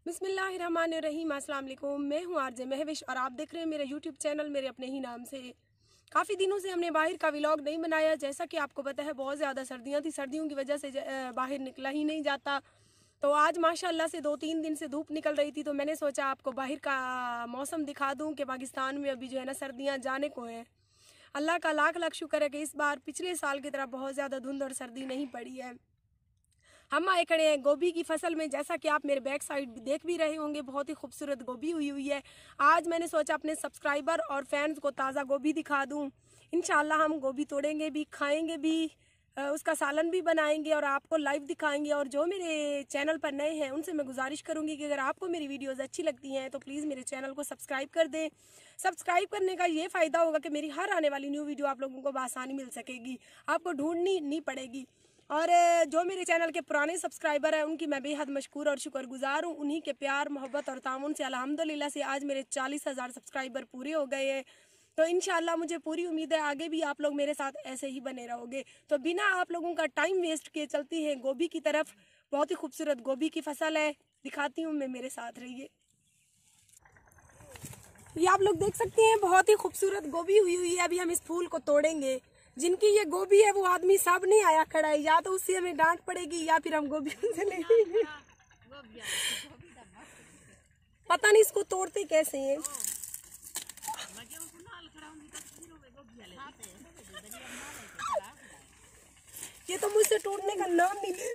बिस्मिल्लाहिर्रहमानिर्रहीम। अस्सलाम वालेकुम। मैं हूँ आरजे महविश और आप देख रहे हैं मेरा यूट्यूब चैनल मेरे अपने ही नाम से। काफ़ी दिनों से हमने बाहर का व्लॉग नहीं बनाया। जैसा कि आपको पता है बहुत ज़्यादा सर्दियाँ थी, सर्दियों की वजह से बाहर निकला ही नहीं जाता। तो आज माशाल्लाह से 2-3 दिन से धूप निकल रही थी, तो मैंने सोचा आपको बाहर का मौसम दिखा दूँ कि पाकिस्तान में अभी जो है ना सर्दियाँ जाने को हैं। अल्लाह का लाख लाख शुक्र है कि इस बार पिछले साल की तरह बहुत ज़्यादा धुंध और सर्दी नहीं पड़ी है। हम आए खड़े हैं गोभी की फसल में। जैसा कि आप मेरे बैक साइड देख भी रहे होंगे, बहुत ही खूबसूरत गोभी हुई है। आज मैंने सोचा अपने सब्सक्राइबर और फैंस को ताज़ा गोभी दिखा दूं। इंशाल्लाह हम गोभी तोड़ेंगे भी, खाएंगे भी, उसका सालन भी बनाएंगे और आपको लाइव दिखाएंगे। और जो मेरे चैनल पर नए हैं उनसे मैं गुजारिश करूंगी कि अगर आपको मेरी वीडियोज़ अच्छी लगती हैं तो प्लीज़ मेरे चैनल को सब्सक्राइब कर दें। सब्सक्राइब करने का ये फ़ायदा होगा कि मेरी हर आने वाली न्यू वीडियो आप लोगों को बआसानी मिल सकेगी, आपको ढूंढनी नहीं पड़ेगी। और जो मेरे चैनल के पुराने सब्सक्राइबर हैं उनकी मैं बेहद मशकूर और शुक्रगुजार हूँ। उन्हीं के प्यार मोहब्बत और तामुन से अल्हम्दुलिल्लाह से आज मेरे 40,000 सब्सक्राइबर पूरे हो गए हैं। तो इंशाल्लाह मुझे पूरी उम्मीद है आगे भी आप लोग मेरे साथ ऐसे ही बने रहोगे। तो बिना आप लोगों का टाइम वेस्ट किए चलती हैं गोभी की तरफ। बहुत ही खूबसूरत गोभी की फसल है, दिखाती हूँ मैं, मेरे साथ रहिए। ये आप लोग देख सकते हैं बहुत ही खूबसूरत गोभी हुई है। अभी हम इस फूल को तोड़ेंगे। जिनकी ये गोभी है वो आदमी सब नहीं आया खड़ा है, या तो उससे हमें डांट पड़ेगी या फिर हम गोभी उनसे लेंगे। पता नहीं इसको तोड़ते कैसे हैं। ये तो मुझसे तोड़ने का नाम नहीं ले।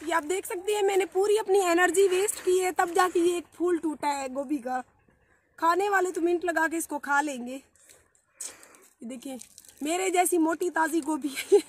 ये आप देख सकते हैं मैंने पूरी अपनी एनर्जी वेस्ट की है, तब जाके ये एक फूल टूटा है गोभी का। खाने वाले तो मिनट लगा के इसको खा लेंगे। देखिए मेरे जैसी मोटी ताजी गोभी है।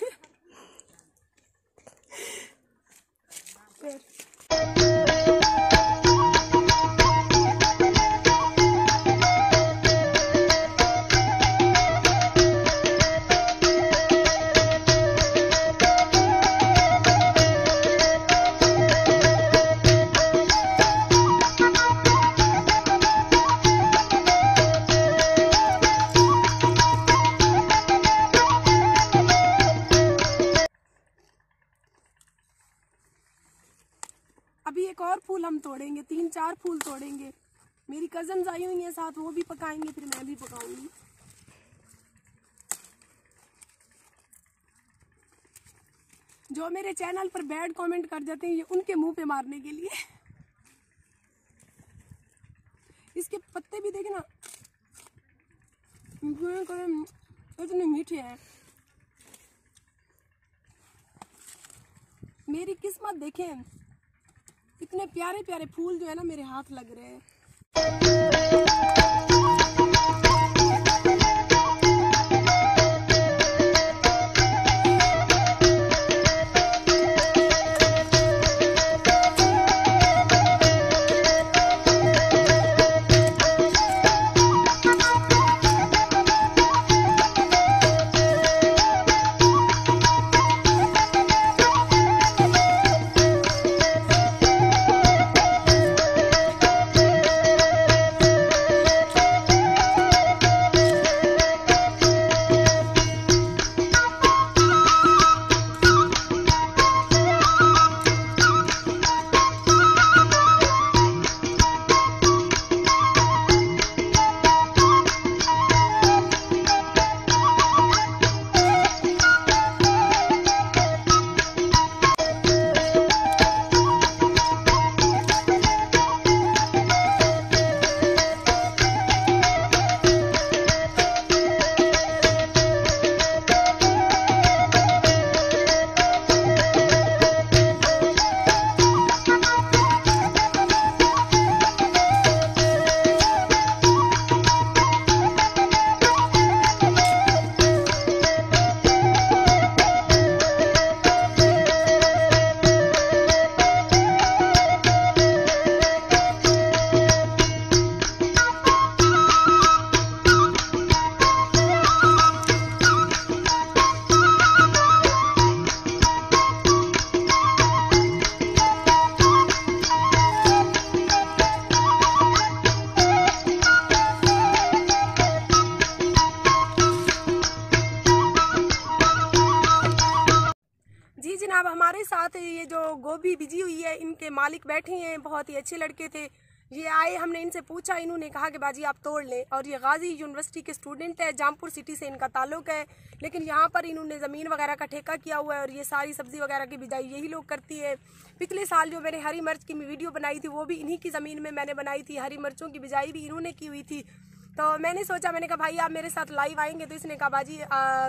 अभी एक और फूल हम तोड़ेंगे, 3-4 फूल तोड़ेंगे। मेरी कजन्स आई हुई हैं साथ, वो भी पकाएंगे, फिर मैं भी पकाऊंगी। जो मेरे चैनल पर बैड कमेंट कर देते हैं ये उनके मुंह पे मारने के लिए। इसके पत्ते भी देखे ना, इतने मीठे हैं। मेरी किस्मत देखें, इतने प्यारे प्यारे फूल जो है ना मेरे हाथ लग रहे हैं। साथ ये जो गोभी भिजी हुई है, इनके मालिक बैठे हैं, बहुत ही अच्छे लड़के थे। ये आए, हमने इनसे पूछा, इन्होंने कहा कि बाजी आप तोड़ लें। और ये गाजी यूनिवर्सिटी के स्टूडेंट है, जामपुर सिटी से इनका ताल्लुक है, लेकिन यहाँ पर इन्होंने ज़मीन वगैरह का ठेका किया हुआ है और ये सारी सब्ज़ी वगैरह की बिजाई यही लोग करती है। पिछले साल जो मैंने हरी मिर्च की वीडियो बनाई थी वो भी इन्हीं की ज़मीन में मैंने बनाई थी, हरी मिर्चों की बिजाई भी इन्होंने की हुई थी। तो मैंने सोचा, मैंने कहा भाई आप मेरे साथ लाइव आएंगे, तो इसने कहा बाजी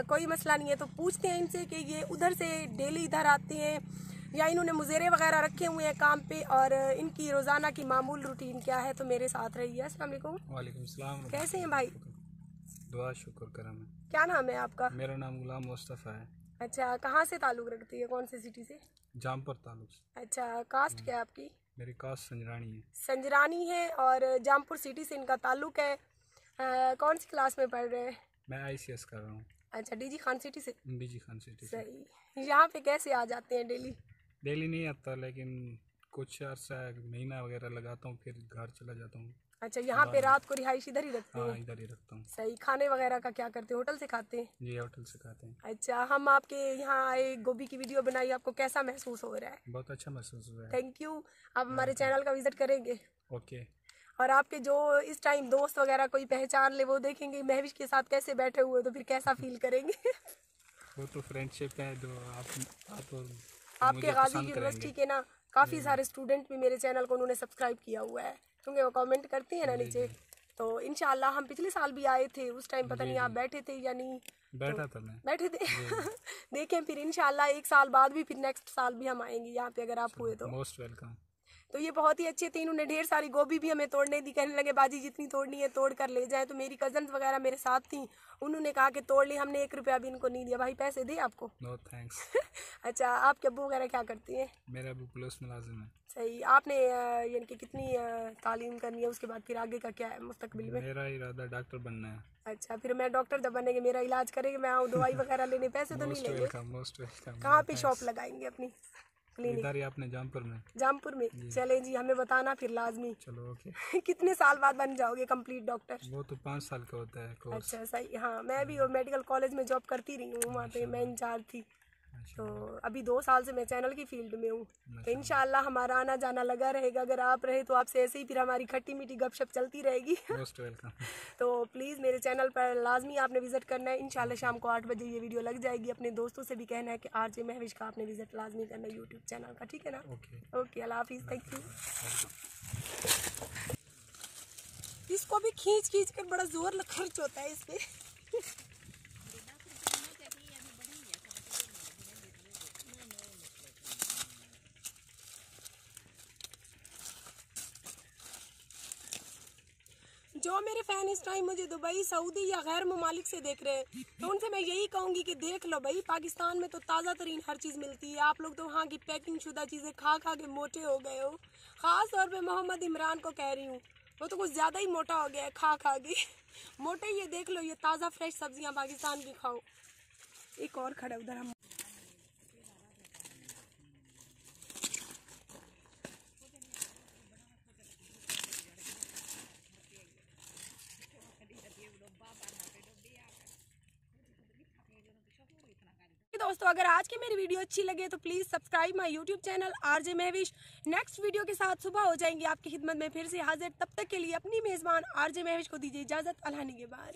कोई मसला नहीं है। तो पूछते हैं इनसे कि ये उधर से डेली इधर आते हैं या इन्होंने मुजेरे वगैरह रखे हुए हैं काम पे, और इनकी रोज़ाना की मामूल रूटीन क्या है। तो मेरे साथ रहिए। अस्सलाम वालेकुम। वालेकुम सलाम। कैसे हैं भाई? दुआ शुक्र करम है। क्या नाम है आपका? मेरा नाम गुलाम मुस्तफ़ा है। अच्छा, कहाँ से ताल्लुक़ रखती है, कौन सी सिटी से? जामपुर तालुक से। अच्छा, कास्ट क्या है आपकी? मेरी कास्ट संजरानी है। संजरानी है और जामपुर सिटी से इनका ताल्लुक़ है। कौन सी क्लास में पढ़ रहे हैं? मैं ICS कर रहा हूँ। अच्छा, डीजी खान सिटी से। बीजी खान सिटी से। सही। यहाँ पे कैसे आ जाते हैं डेली? डेली नहीं आता, लेकिन कुछ अर्सा महीना वगैरह लगाता हूँ, फिर घर चला जाता हूँ। अच्छा, यहाँ पे रात को रिहाइश इधर ही रखते हैं? हाँ, इधर ही रखता हूँ। सही। खाने वगैरह का क्या करते हैं, होटल से खाते हैं? जी, होटल से खाते हैं। अच्छा, हम आपके यहाँ आए, गोभी की वीडियो बनाई, आपको कैसा महसूस हो रहा है? बहुत अच्छा महसूस हुआ है। Thank you. आप हमारे चैनल का विजिट करेंगे? ओके। और आपके जो इस टाइम दोस्त वगैरह कोई पहचान ले, वो देखेंगे महविश के साथ कैसे बैठे हुए, तो फिर कैसा फील करेंगे? वो तो फ्रेंडशिप है जो आप और आपके गाजी यूनिवर्सिटी के ना काफ़ी सारे स्टूडेंट भी मेरे चैनल को उन्होंने सब्सक्राइब किया हुआ है, क्योंकि वो कमेंट करती है ना नीचे। तो इंशाल्लाह हम पिछले साल भी आए थे, उस टाइम पता नहीं आप बैठे थे या नहीं। बैठा था मैं। बैठे थे। देखें फिर इंशाल्लाह एक साल बाद भी, फिर नेक्स्ट साल भी हम आएंगे यहाँ पे अगर आप हुए तो। Most welcome. तो ये बहुत ही अच्छे थे, इन्होंने ढेर सारी गोभी भी हमें तोड़ने दी, कहने लगे बाजी जितनी तोड़नी है तोड़ कर ले जाए। तो मेरी कजन्स वगैरह मेरे साथ थी, उन्होंने कहा कि तोड़ ली, हमने 1 रुपया भी इनको नहीं दिया। भाई पैसे दे आपको? No thanks. अच्छा, आपके अब्बू वगैरह क्या करती हैं? मेरा अबू पुलिस मुलाजिम है। सही। आपने यानी कि कितनी तालीम करनी है, उसके बाद फिर आगे का क्या है मुस्तकबिल में? मेरा इरादा डॉक्टर बनना है। अच्छा, फिर मैं डॉक्टर जब बनेंगे मेरा इलाज करेंगे, मैं आऊँ दवाई वगैरह लेने, पैसे तो नहीं मोस्ट लेंगे? Welcome, most welcome. कहाँ पे शॉप लगाएंगे अपनी क्लिनिक? इधर ही आपने जामपुर में। जामपुर में? चले जी, हमें बताना फिर लाजमी। चलो ओके। कितने साल बाद बन जाओगे कंप्लीट डॉक्टर? वो तो 5 साल का होता है कोर्स। अच्छा सही। हाँ, मैं भी मेडिकल कॉलेज में जॉब करती रही हूँ, वहाँ पे मैं इंचार्ज थी। तो अभी 2 साल से मैं चैनल की फील्ड में हूँ। तो इंशाल्लाह हमारा आना जाना लगा रहेगा, अगर आप रहे तो आपसे ऐसे ही फिर हमारी खट्टी मीठी गपशप चलती रहेगी। Most welcome. तो प्लीज़ मेरे चैनल पर लाजमी आपने विज़िट करना है। इंशाल्लाह शाम को 8 बजे ये वीडियो लग जाएगी। अपने दोस्तों से भी कहना है कि RJ महविश का आपने विज़िट लाजमी करना है यूट्यूब चैनल का, ठीक है ना? ओके, अल्लाह हाफिज़, थैंक यू। इसको भी खींच खींच कर बड़ा जोर खर्च होता है इस पे। जो मेरे फ़ैन इस टाइम मुझे दुबई, सऊदी या गैर ममालिक से देख रहे हैं, तो उनसे मैं यही कहूँगी कि देख लो भाई, पाकिस्तान में तो ताज़ा तरीन हर चीज़ मिलती है। आप लोग तो वहाँ की पैकिंग शुदा चीज़ें खा खा के मोटे हो गए हो। ख़ास तौर पे मोहम्मद इमरान को कह रही हूँ, वो तो कुछ ज़्यादा ही मोटा हो गया है खा खा के। मोटे ये देख लो, ये ताज़ा फ्रेश सब्जियाँ पाकिस्तान की खाओ। एक और खड़ा उधर हम। दोस्तों, अगर आज की मेरी वीडियो अच्छी लगे तो please subscribe my YouTube channel RJ Mahvish. Next video के साथ सुबह हो जाएंगे आपकी खिदमत में फिर से हाजिर। तब तक के लिए अपनी मेज़बान RJ महविश को दीजिए इजाज़त। अल्लाह निगहबान।